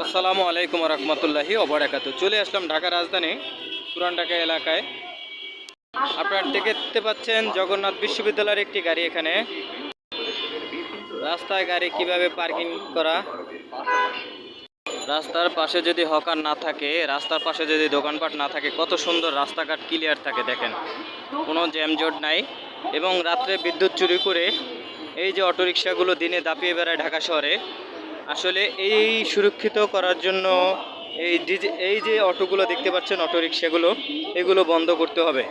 আসসালামু আলাইকুম রহমতুল্লাহি ওবারাকাতু। চলে আসলাম ঢাকা রাজধানী পুরান ঢাকা এলাকায়। আপনারা দেখতে পাচ্ছেন জগন্নাথ বিশ্ববিদ্যালয়ের একটি গাড়ি। এখানে রাস্তায় গাড়ি কিভাবে পার্কিং করা, রাস্তার পাশে যদি হকার না থাকে, রাস্তার পাশে যদি দোকানপাট না থাকে, কত সুন্দর রাস্তাঘাট ক্লিয়ার থাকে দেখেন, কোনো জ্যামজট নাই। এবং রাত্রে বিদ্যুৎ চুরি করে এই যে অটোরিকশাগুলো দিনে দাপিয়ে বেড়ায় ঢাকা শহরে, আসলে এই সুরক্ষিত করার জন্য এই যে অটোগুলো দেখতে পাচ্ছেন, অটোরিকশাগুলো, এগুলো বন্ধ করতে হবে।